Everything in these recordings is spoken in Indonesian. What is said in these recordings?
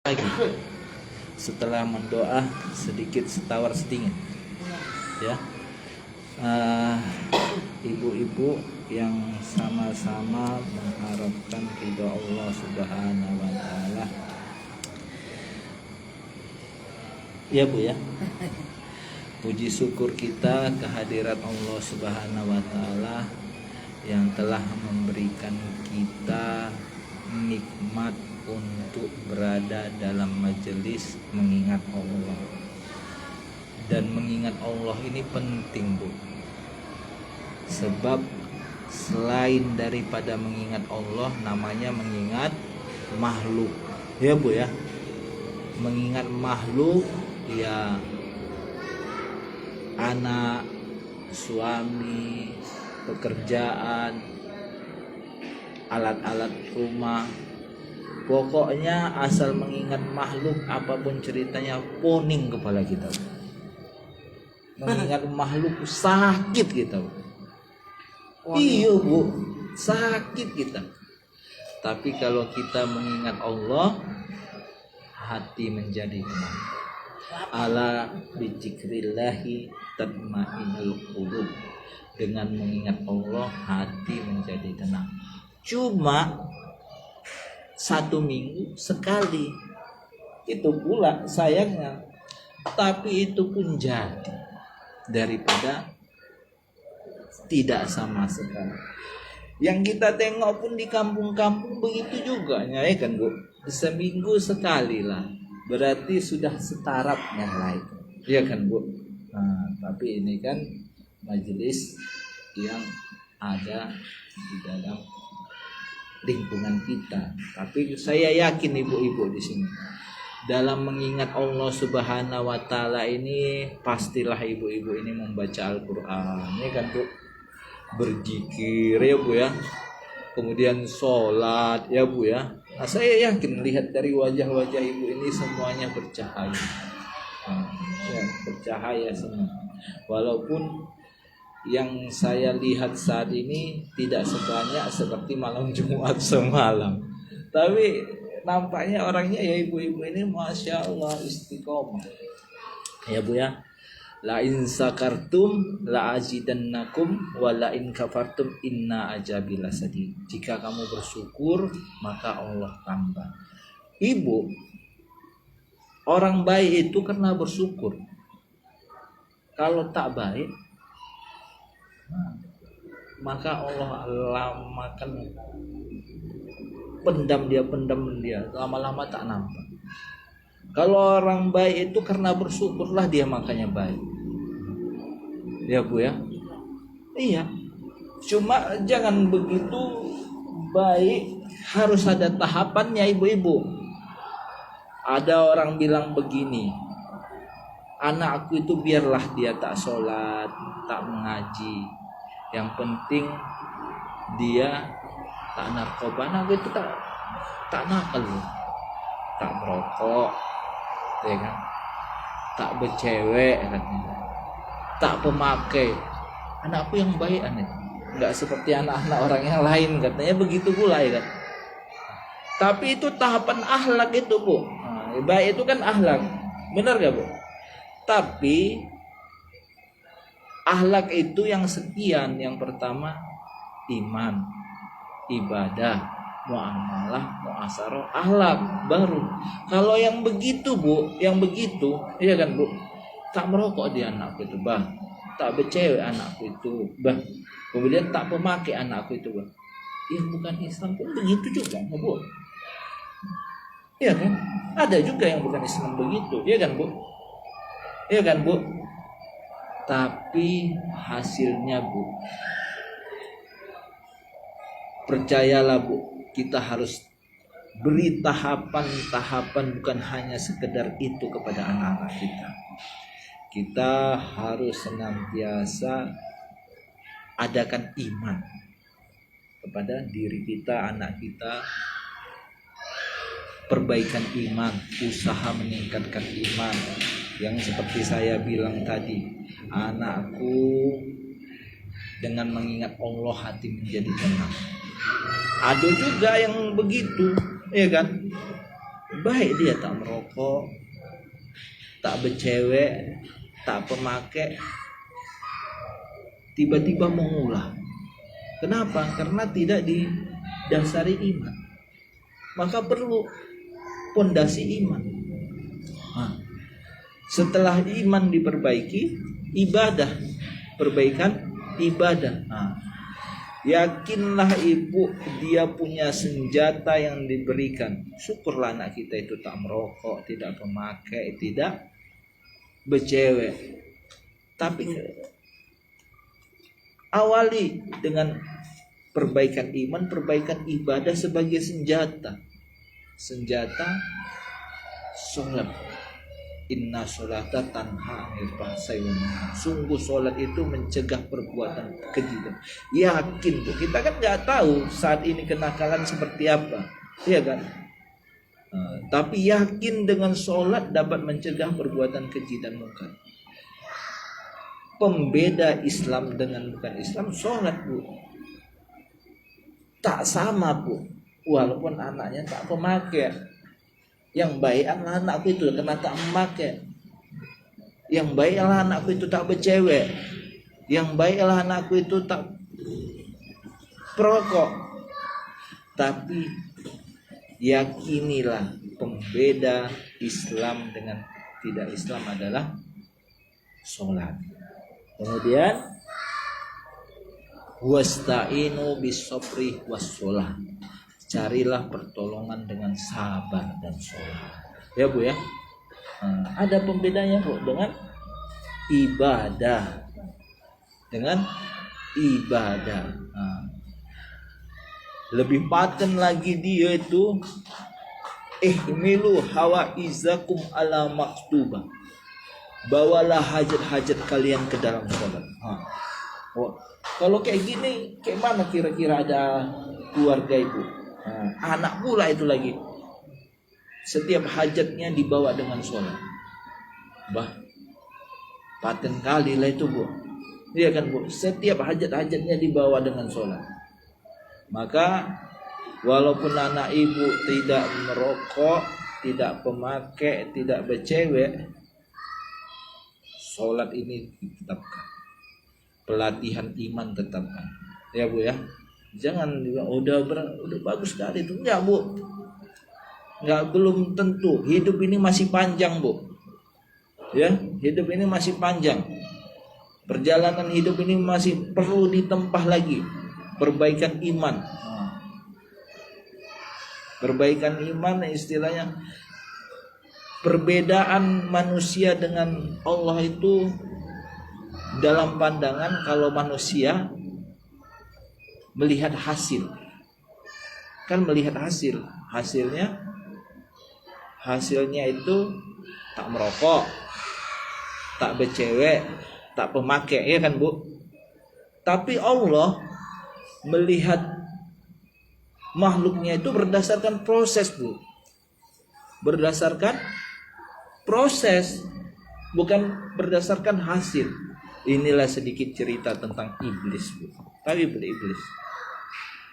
lagi setelah mendoa sedikit setawar sedingin ya. Ibu-ibu yang sama-sama mengharapkan ridha Allah Subhanahu wa taala. Ya Bu ya. Puji syukur kita kehadirat Allah Subhanahu wa taala yang telah memberikan kita nikmat untuk berada dalam majelis mengingat Allah. Dan mengingat Allah ini penting Bu, sebab selain daripada mengingat Allah, namanya mengingat makhluk ya Bu ya. Mengingat makhluk ya, anak, suami, pekerjaan, alat-alat rumah. Pokoknya asal mengingat makhluk apapun ceritanya, poning kepala kita. Mengingat makhluk sakit kita. Iya Bu, sakit kita. Tapi kalau kita mengingat Allah, hati menjadi tenang. Ala bidzikrillahi tatma'innul qulub. Dengan mengingat Allah, hati menjadi tenang. Cuma 1 minggu sekali, itu pula sayangnya. Tapi itu pun jadi daripada tidak sama sekali. Yang kita tengok pun di kampung-kampung begitu juga ya kan Bu. Seminggu sekali lah, berarti sudah setarapnya lah itu ya kan Bu. Tapi ini kan majelis yang ada di dalam lingkungan kita. Tapi saya yakin ibu-ibu di sini dalam mengingat Allah Subhanahu wa taala ini, pastilah ibu-ibu ini membaca Al-Qur'an ya kan Bu, berzikir ya Bu ya, kemudian sholat ya Bu ya. Nah, saya yakin lihat dari wajah-wajah ibu ini semuanya bercahaya. Ya, bercahaya semua. Walaupun yang saya lihat saat ini tidak sebanyak seperti malam Jumat semalam, tapi nampaknya orangnya ya ibu-ibu ini masya Allah istiqomah ya Bu ya. La in sakartum la azidannakum wa la in kafartum inna azabi lasadid. Jika kamu bersyukur maka Allah tambah. Ibu, orang baik itu karena bersyukur. Kalau tak baik, maka Allah lamakan, pendam dia, lama-lama tak nampak. Kalau orang baik itu karena bersyukurlah dia makanya baik ya Bu ya. Iya, cuma jangan begitu baik, harus ada tahapannya ibu-ibu. Ada orang bilang begini, anakku itu biarlah dia tak sholat, tak mengaji, yang penting dia tak narkoba. Anakku itu tak nakal loh, tak merokok ya kan, tak bercewek katanya, tak pemakai. Anakku yang baik aneh, nggak seperti anak-anak orang yang lain katanya begitu pula ya kan. Tapi itu tahapan akhlak itu Bu. Baik itu kan akhlak, benar gak Bu? Tapi akhlak itu yang sekian. Yang pertama iman, ibadah, muamalah, muasaroh, akhlak baru. Kalau yang begitu Bu, yang begitu iya kan Bu, tak merokok dia anakku itu bah, tak bercewek anakku itu bah, kemudian tak pemakai anakku itu bah, yang bukan Islam pun begitu juga Bu. Iya kan? Ada juga yang bukan Islam begitu, iya kan Bu? Iya kan Bu? Tapi hasilnya Bu, percayalah Bu, kita harus beri tahapan-tahapan, bukan hanya sekedar itu kepada anak-anak kita. Kita harus senantiasa adakan iman kepada diri kita, anak kita, perbaikan iman, usaha meningkatkan iman. Yang seperti saya bilang tadi, anakku dengan mengingat Allah hati menjadi tenang. Ada juga yang begitu ya kan, baik dia tak merokok, tak bercewek, tak pemakai, tiba-tiba mengulah. Kenapa? Karena tidak didasari iman. Maka perlu pondasi iman. Setelah iman diperbaiki, ibadah, perbaikan ibadah. Yakinlah ibu, dia punya senjata yang diberikan. Syukurlah anak kita itu tak merokok, tidak pemakai, tidak bercewek. Tapi awali dengan perbaikan iman, perbaikan ibadah sebagai senjata. Senjata sholat. Inna sholata tanha 'anil fahsya'i wal munkar. Sungguh sholat itu mencegah perbuatan keji. Yakin tuh, kita kan nggak tahu saat ini kenakalan seperti apa, iya kan? Tapi yakin dengan sholat dapat mencegah perbuatan keji dan munkar. Pembeda Islam dengan bukan Islam sholat, Bu. Tak sama, Bu. Walaupun anaknya tak pemakai. Yang baik adalah anakku itu karena tak memakai. Yang baik adalah anakku itu tak bercewek. Yang baik adalah anakku itu tak perokok. Tapi yakinilah pembeda Islam dengan tidak Islam adalah sholat. Kemudian wasta'inu bis-sabri was-shalah. Carilah pertolongan dengan sabar dan sholat. Ya Bu ya. Ada pembedanya Bu dengan ibadah. Dengan ibadah. Lebih paten lagi dia itu ihmilu hawaizakum ala maktubah. Bawalah hajat-hajat kalian ke dalam sholat. Kalau kayak gini, kayak mana kira-kira ada keluarga ibu? Anak pula itu lagi. Setiap hajatnya dibawa dengan sholat. Paten kali lah itu Bu. Iya kan Bu? Setiap hajat-hajatnya dibawa dengan sholat. Maka walaupun anak ibu tidak merokok, tidak pemakai, tidak bercewek, sholat ini ditetapkan. Pelatihan iman tetapkan. Ya Bu ya. Jangan udah bagus sekali itu. Enggak Bu. Enggak, belum tentu. Hidup ini masih panjang Bu. Ya, hidup ini masih panjang. Perjalanan hidup ini masih perlu ditempah lagi. Perbaikan iman. Perbaikan iman istilahnya. Perbedaan manusia dengan Allah itu dalam pandangan kalau manusia melihat hasil, kan melihat hasilnya itu tak merokok, tak bercewek, tak pemakai, ya kan Bu? Tapi Allah melihat makhluknya itu berdasarkan proses Bu, berdasarkan proses, bukan berdasarkan hasil. Inilah sedikit cerita tentang iblis Bu. Tapi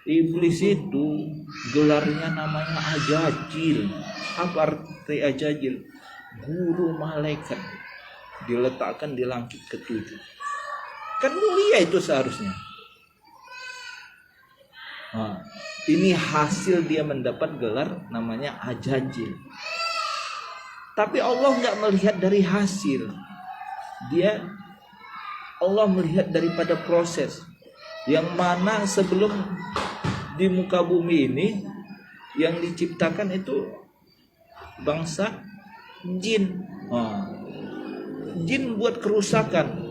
iblis itu gelarnya namanya Ajajil. Apa arti Ajajil? Guru malaikat. Diletakkan di langit ketujuh. Kan mulia itu seharusnya. Ini hasil dia mendapat gelar namanya Ajajil. Tapi Allah nggak melihat dari hasil. Allah melihat daripada proses. Yang mana sebelum di muka bumi ini yang diciptakan itu bangsa jin. Jin buat kerusakan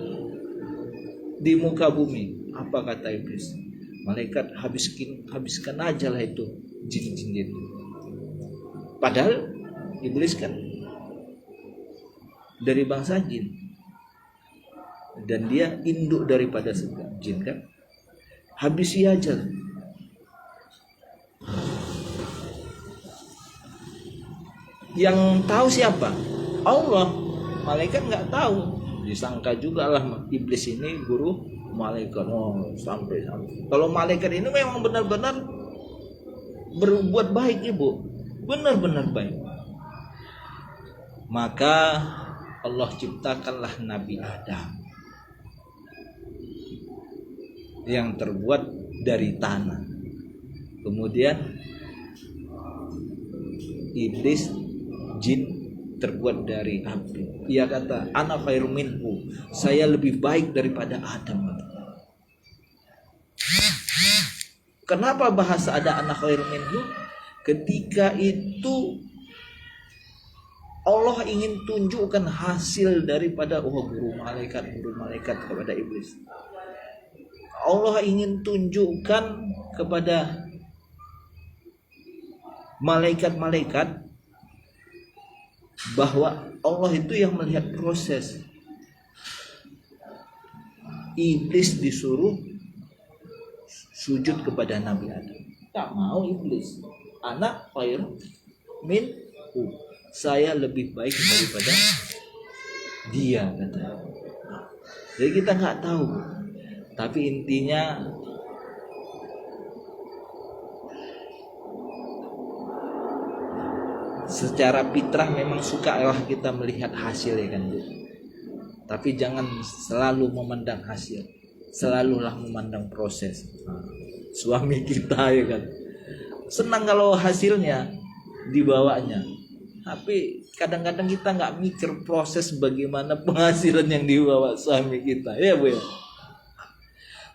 di muka bumi. Apa kata iblis? Malaikat habiskan aja lah itu jin-jin itu. Padahal iblis kan dari bangsa jin. Dan dia induk daripada jin kan. Habisi aja. Yang tahu siapa? Allah. Malaikat nggak tahu. Disangka juga lah iblis ini guru malaikat. Sampai. Kalau malaikat ini memang benar-benar berbuat baik Ibu. Benar-benar baik. Maka Allah ciptakanlah Nabi Adam yang terbuat dari tanah. Kemudian iblis, jin, terbuat dari api. Ia kata, ana khairum minhu, saya lebih baik daripada Adam. Kenapa bahasa ada ana khairum minhu? Ketika itu Allah ingin tunjukkan hasil daripada guru malaikat kepada iblis. Allah ingin tunjukkan kepada malaikat-malaikat bahwa Allah itu yang melihat proses. Iblis disuruh sujud kepada Nabi Adam. Tak mau iblis. Anak khair minhu, saya lebih baik daripada dia, kata. Jadi kita nggak tahu, tapi intinya secara fitrah memang suka lah kita melihat hasil, ya kan Bu. Tapi jangan selalu memandang hasil, selalulah memandang proses. Suami kita, ya kan, senang kalau hasilnya dibawanya, tapi kadang-kadang kita nggak mikir proses bagaimana penghasilan yang dibawa suami kita, ya Bu ya.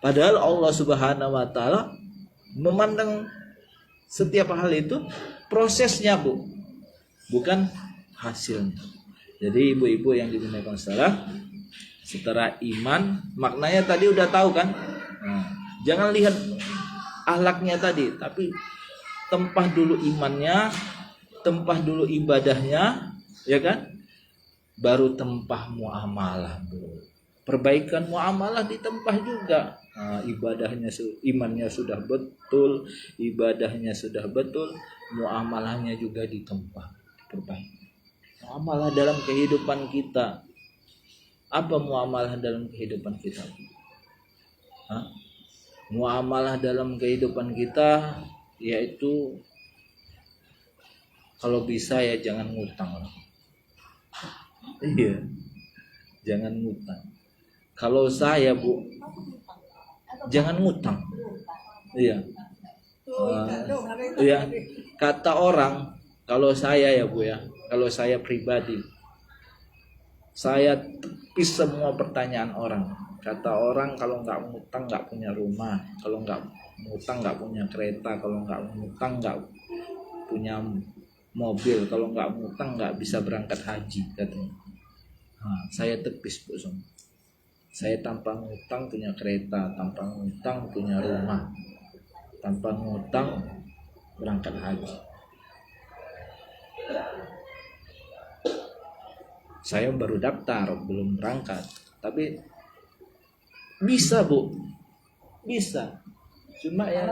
Padahal Allah Subhanahu wa taala memandang setiap hal itu prosesnya, Bu, bukan hasilnya. Jadi ibu-ibu yang dimuliakan Allah, setelah iman maknanya tadi udah tahu kan. Jangan lihat akhlaknya tadi, tapi tempah dulu imannya, tempah dulu ibadahnya, ya kan? Baru tempah muamalah, Bu. Perbaikan muamalah ditempah juga. Ibadahnya, imannya sudah betul, ibadahnya sudah betul, muamalahnya juga ditempah, diperbaiki. Muamalah dalam kehidupan kita. Apa muamalah dalam kehidupan kita? Muamalah dalam kehidupan kita yaitu kalau bisa ya jangan ngutang. Iya, jangan ngutang. Kalau saya, Bu, jangan ngutang. Iya. Iya. Kata orang, kalau saya ya Bu ya, kalau saya pribadi, saya tepis semua pertanyaan orang. Kata orang, kalau nggak ngutang nggak punya rumah, kalau nggak ngutang nggak punya kereta, kalau nggak ngutang nggak punya mobil, kalau nggak ngutang nggak bisa berangkat haji, katanya. Saya tepis, Bu. Saya tanpa ngutang punya kereta, tanpa ngutang punya rumah, tanpa ngutang berangkat haji. Saya baru daftar, belum berangkat, tapi bisa, Bu, bisa. Cuma ya,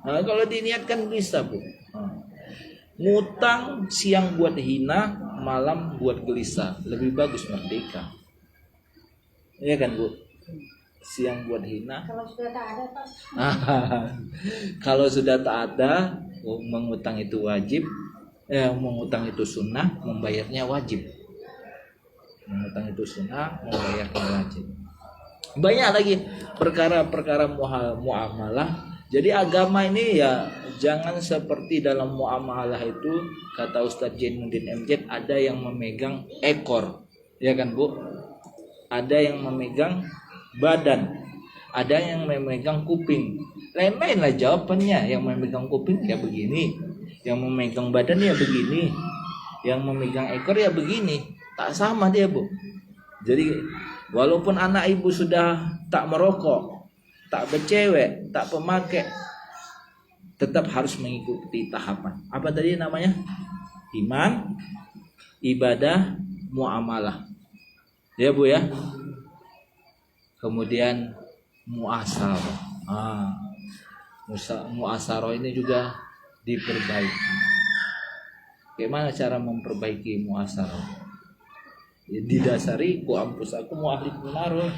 kalau diniatkan bisa, Bu. Ngutang siang buat hina, malam buat gelisah. Lebih bagus merdeka. Iya kan, Bu? Siang buat hina. Kalau sudah tak ada, Pak. Kalau sudah tak ada, mengutang itu wajib. Mengutang itu sunnah, membayarnya wajib. Mengutang itu sunnah, membayarnya wajib. Banyak lagi perkara-perkara muamalah. Jadi agama ini ya jangan seperti dalam muamalah itu, kata Ustadz Jainuddin MZ, ada yang memegang ekor, ya kan, Bu? Ada yang memegang badan, ada yang memegang kuping. Lain-lain lah jawabannya. Yang memegang kuping ya begini, yang memegang badan ya begini, yang memegang ekor ya begini. Tak sama dia, Bu. Jadi walaupun anak ibu sudah tak merokok, tak bercewek, tak pemakai, tetap harus mengikuti tahapan. Apa tadi namanya? Iman, ibadah, muamalah. Ya, Bu ya. Kemudian muasarah. Muasarah ini juga diperbaiki. Bagaimana cara memperbaiki muasarah? Ya, didasari aku mau ahli menaruh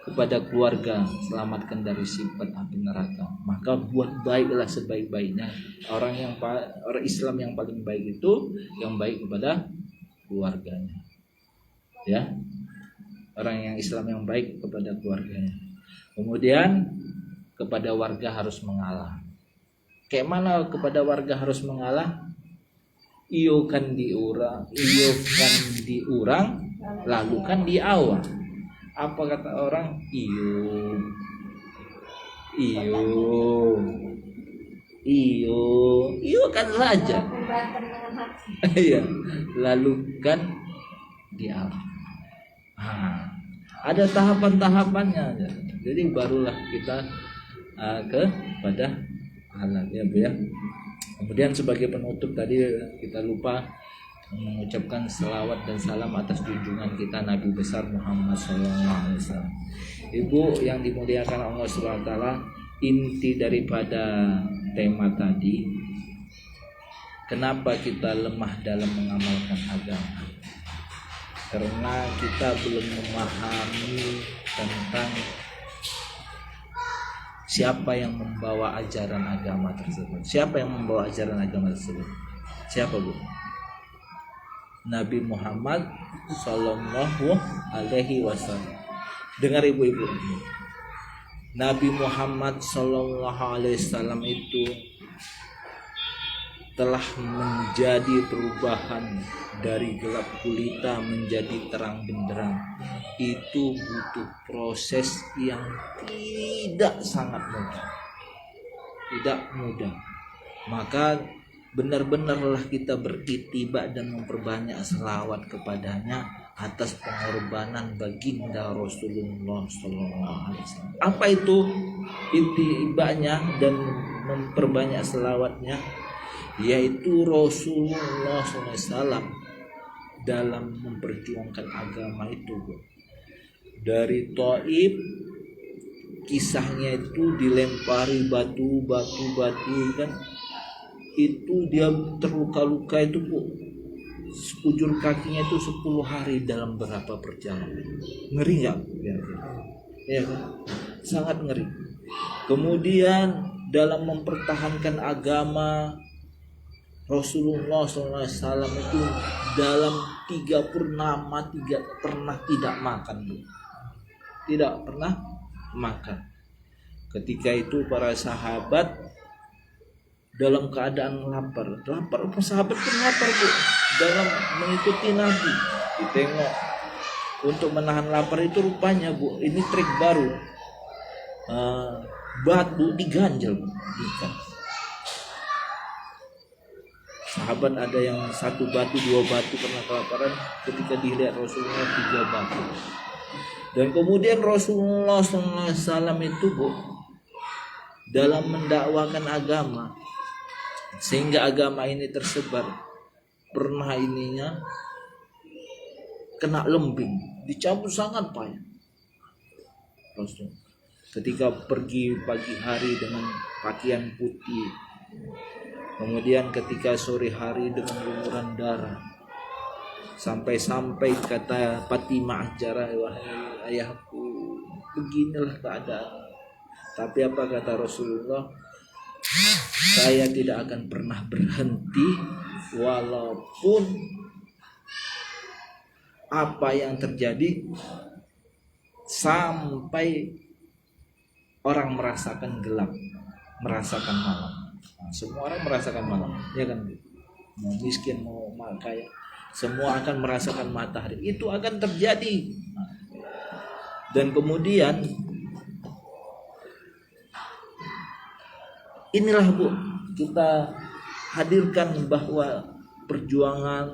kepada keluarga, selamatkan dari sifat api neraka. Maka buat baiklah sebaik-baiknya. Orang Islam yang paling baik itu yang baik kepada keluarganya. Ya, orang yang Islam yang baik kepada keluarganya. Kemudian kepada warga harus mengalah. Kayak mana kepada warga harus mengalah? Iyo kan diurang, lalu kan diawang. Apa kata orang? Iyo kan saja. Iya, lalu kan diawang. Ada tahapan-tahapannya. Jadi barulah kita kepada Allah, ya Bu ya. Kemudian sebagai penutup tadi kita lupa mengucapkan selawat dan salam atas junjungan kita Nabi besar Muhammad SAW. Ibu yang dimuliakan Allah SWT, inti daripada tema tadi, kenapa kita lemah dalam mengamalkan agama? Karena kita belum memahami tentang siapa yang membawa ajaran agama tersebut. Siapa yang membawa ajaran agama tersebut? Siapa Bu? Nabi Muhammad Sallallahu Alaihi Wasallam. Dengar ibu-ibu, Nabi Muhammad Sallallahu Alaihi Wasallam itu telah menjadi perubahan dari gelap gulita menjadi terang benderang. Itu butuh proses yang sangat mudah. Maka benar-benarlah kita beritiba dan memperbanyak selawat kepadanya atas pengorbanan baginda Rasulullah SAW. Apa itu itibanya dan memperbanyak selawatnya? Yaitu Rasulullah SAW dalam memperjuangkan agama itu, dari Thaif, kisahnya itu dilempari batu kan, itu dia terluka-luka itu Bu, sekujur kakinya itu 10 hari dalam berapa perjalanan. Ngeri nggak? Ya kan? Sangat ngeri. Kemudian dalam mempertahankan agama, Rasulullah SAW itu dalam 3 purnama pernah tidak makan Bu. Tidak pernah makan. Ketika itu para sahabat dalam keadaan lapar. Sahabat pun lapar Bu, dalam mengikuti Nabi. Ditengok untuk menahan lapar itu rupanya Bu, ini trik baru. Batu diganjel Bu, ikan. Sahabat ada yang 1 batu, 2 batu karena kelaparan, ketika dilihat Rasulullah 3 batu. Dan kemudian Rasulullah SAW itu Bu, dalam mendakwakan agama sehingga agama ini tersebar, pernah ininya kena lembing, dicabut sangat payah. Rasul ketika pergi pagi hari dengan pakaian putih, kemudian ketika sore hari dengan lumuran darah, sampai kata Fatimah Zahra, wahai ayahku, beginilah keadaan. Tapi apa kata Rasulullah? Saya tidak akan pernah berhenti walaupun apa yang terjadi, sampai orang merasakan gelap, merasakan malam. Semua orang merasakan malam, ya kan? Mau miskin mau kaya, semua akan merasakan matahari. Itu akan terjadi. Dan kemudian inilah Bu, kita hadirkan bahwa perjuangan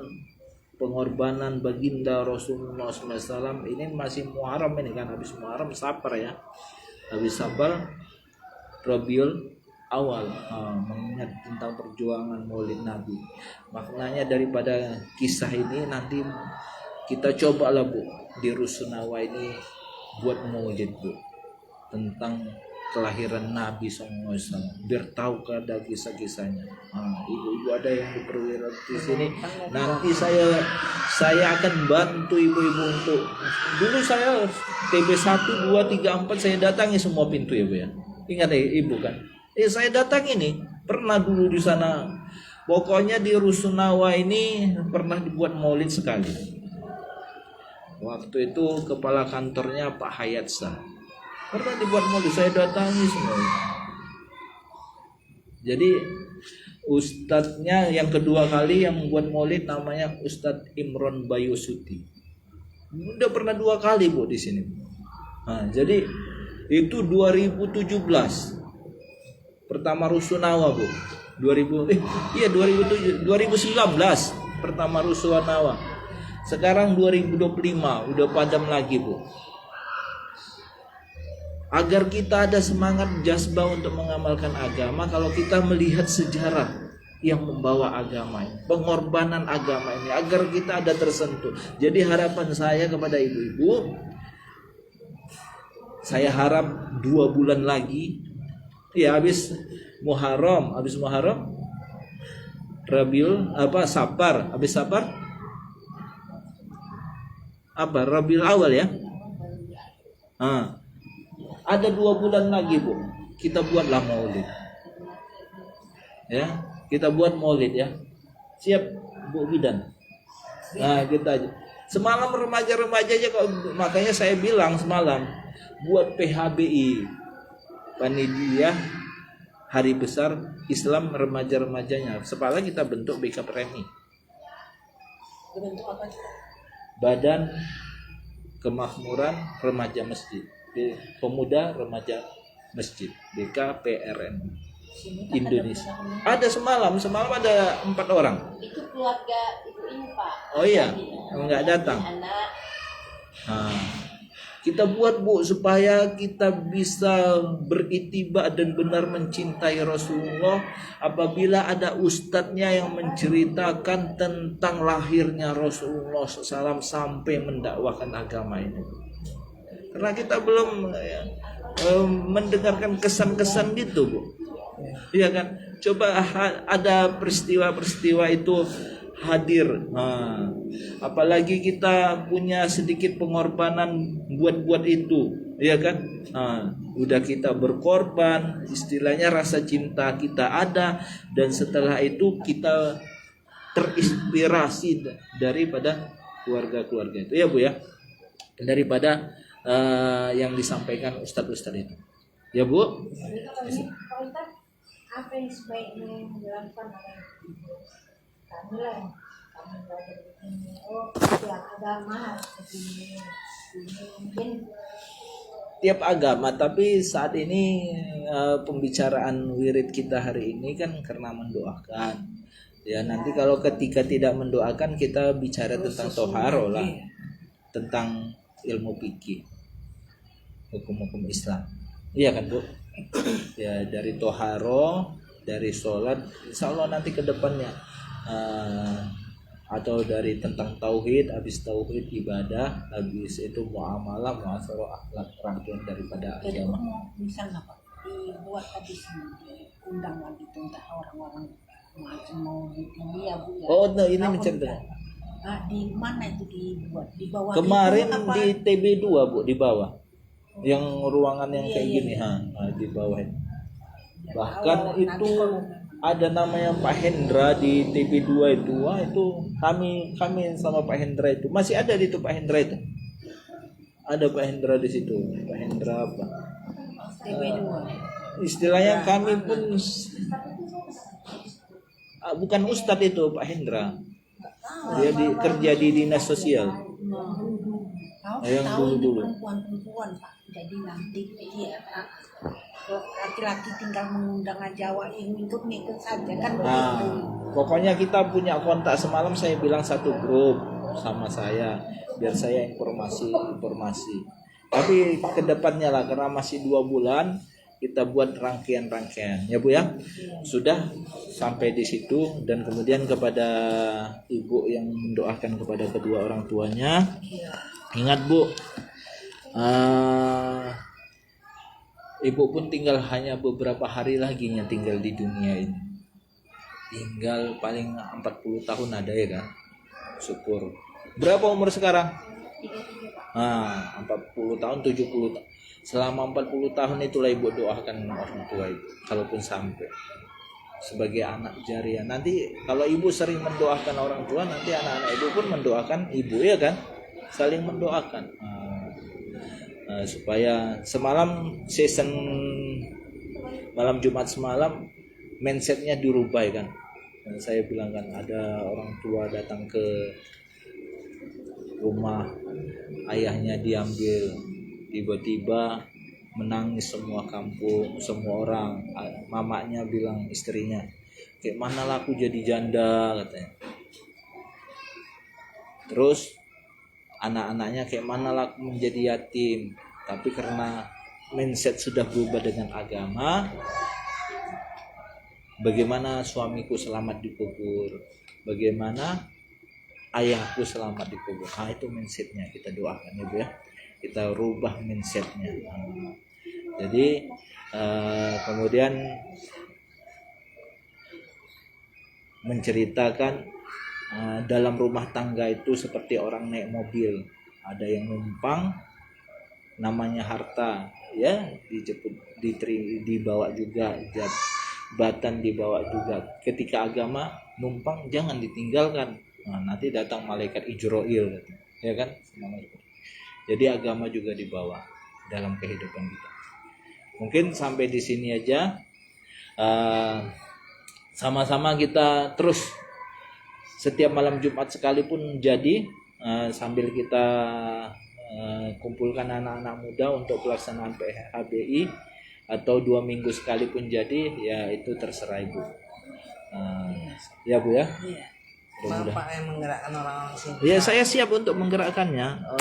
pengorbanan baginda Rasulullah SAW ini masih Muharram ini kan, habis Muharram Safar ya, habis Safar Rabiul Awal, mengingat tentang perjuangan Maulid Nabi. Maknanya daripada kisah ini nanti kita cobalah Bu di Rusunawa ini buat maulid Bu, tentang kelahiran Nabi SAW, biar tahu ada kisah-kisahnya. Ibu-ibu ada yang di perwira di sini, nanti saya akan bantu ibu-ibu untuk, dulu saya TB 1, 2, 3, 4 saya datangi semua pintu ya Bu ya. Ingat ya Ibu kan? Saya datang ini pernah dulu di sana Pokoknya di Rusunawa ini pernah dibuat maulid sekali. Waktu itu kepala kantornya Pak Hayatsa. Pernah dibuat maulid, saya datangi semua. Jadi ustadznya yang kedua kali yang membuat maulid namanya Ustadz Imron Bayusuti. Udah pernah 2 kali Bu di sini. Nah, jadi itu 2017. Pertama Rusunawa Bu. 2019 pertama Rusunawa. Sekarang 2025 udah padam lagi Bu. Agar kita ada semangat jazbah untuk mengamalkan agama, kalau kita melihat sejarah yang membawa agama ini, pengorbanan agama ini, agar kita ada tersentuh. Jadi harapan saya kepada ibu-ibu, saya harap 2 bulan lagi, ya habis Muharram, Rabiul Safar, habis Safar Rabiul Awal ya. Ada 2 bulan lagi Bu, kita buatlah maulid. Ya, kita buat maulid ya. Siap Bu Bidan. Nah, kita aja. Semalam remaja-remaja aja kok, makanya saya bilang semalam buat PHBI, panitia Hari Besar Islam remaja-remajanya. Sepala kita bentuk BK Premi. Bentuk apa? Badan Kemakmuran Remaja Masjid. Pemuda Remaja Masjid BKPRN Indonesia. Ada semalam ada 4 orang. Itu keluarga ibu ini Pak. Oh iya, enggak datang. Kita buat Bu supaya kita bisa beritiba dan benar mencintai Rasulullah. Apabila ada ustadznya yang menceritakan tentang lahirnya Rasulullah SAW sampai mendakwakan agama ini. Karena kita belum mendengarkan kesan-kesan gitu Bu. Iya kan? Coba ada peristiwa-peristiwa itu hadir. Apalagi kita punya sedikit pengorbanan buat itu, iya kan? Udah kita berkorban, istilahnya rasa cinta kita ada, dan setelah itu kita terinspirasi daripada keluarga-keluarga itu, ya Bu ya, daripada yang disampaikan ustadz-ustadz itu, ya Bu. Apa yang sebaiknya dilakukan oleh kami lah, kami belajar begini, tiap agama begini, mungkin tiap agama. Tapi saat ini pembicaraan wirid kita hari ini kan karena mendoakan. Ya nanti kalau ketika tidak mendoakan, kita bicara tentang toharo lah, tentang ilmu fikih, hukum-hukum Islam, iya kan Bu? Ya dari toharo, dari sholat, insya Allah nanti ke depannya, atau dari tentang tauhid, habis tauhid ibadah, habis itu muamalah, muasyarah, akhlak, rangkaian daripada agama. Misalnya Pak, dibuat habis undang lagi tentang orang-orang macam mau di India Bu ya. Oh no, ini menceritakan. Di mana itu dibuat? Di bawah. Kemarin di TB2 Bu, di bawah. Yang ruangan yang kayak gini, di bawah ini. Bahkan itu ada namanya Pak Hendra di TB2 itu. Itu kami sama Pak Hendra itu. Masih ada di itu Pak Hendra itu. Ada Pak Hendra di situ. Pak Hendra apa? TB2. Istilahnya kami pun bukan ustadz itu Pak Hendra. Dia kerja di dinas sosial. Yang dulu. Perempuan Pak. Jadi nanti dia laki-laki tinggal mengundang Jawa ikut saja kan begitu. Pokoknya kita punya kontak. Semalam saya bilang satu grup sama saya biar saya informasi. Tapi kedepannya lah, karena masih 2 bulan kita buat rangkaian ya Bu ya. Sudah sampai di situ, dan kemudian kepada ibu yang mendoakan kepada kedua orang tuanya, ingat Bu, ibu pun tinggal hanya beberapa hari lagi tinggal di dunia ini. Tinggal paling 40 tahun ada ya kan. Syukur. Berapa umur sekarang? 40 tahun, 70 tahun. Selama 40 tahun itulah ibu doakan orang tua itu, kalaupun sampai. sebagai anak jariah. Nanti kalau ibu sering mendoakan orang tua, nanti anak-anak ibu pun mendoakan ibu, ya kan, saling mendoakan. Supaya semalam season malam Jumat semalam mindsetnya dirubah, kan. Dan saya bilang kan, ada orang tua datang ke rumah, ayahnya diambil, tiba-tiba menangis semua kampung, semua orang. Mamanya bilang istrinya, kayak mana lah aku jadi janda, katanya. Terus anak-anaknya, kayak mana lah aku menjadi yatim. Tapi karena mindset sudah berubah dengan agama, bagaimana suamiku selamat dikubur, bagaimana ayahku selamat dikubur. Itu mindsetnya, kita doakan ya Bu ya, kita rubah mindsetnya. Jadi kemudian menceritakan dalam rumah tangga itu seperti orang naik mobil, ada yang numpang, namanya harta, ya, dijemput, dibawa juga, jabatan dibawa juga. Ketika agama, numpang jangan ditinggalkan. Nanti datang malaikat Ijroil, ya kan? Jadi agama juga dibawa dalam kehidupan kita. Mungkin sampai di sini aja. Sama-sama kita terus setiap malam Jumat sekalipun jadi, sambil kita kumpulkan anak-anak muda untuk pelaksanaan PHBI, atau 2 minggu sekalipun jadi, ya itu terserah Ibu. Ya Bu ya. Iya. Mudah-mudahan. Bapak yang menggerakkan orang-orang sini. Ya, saya siap untuk menggerakkannya.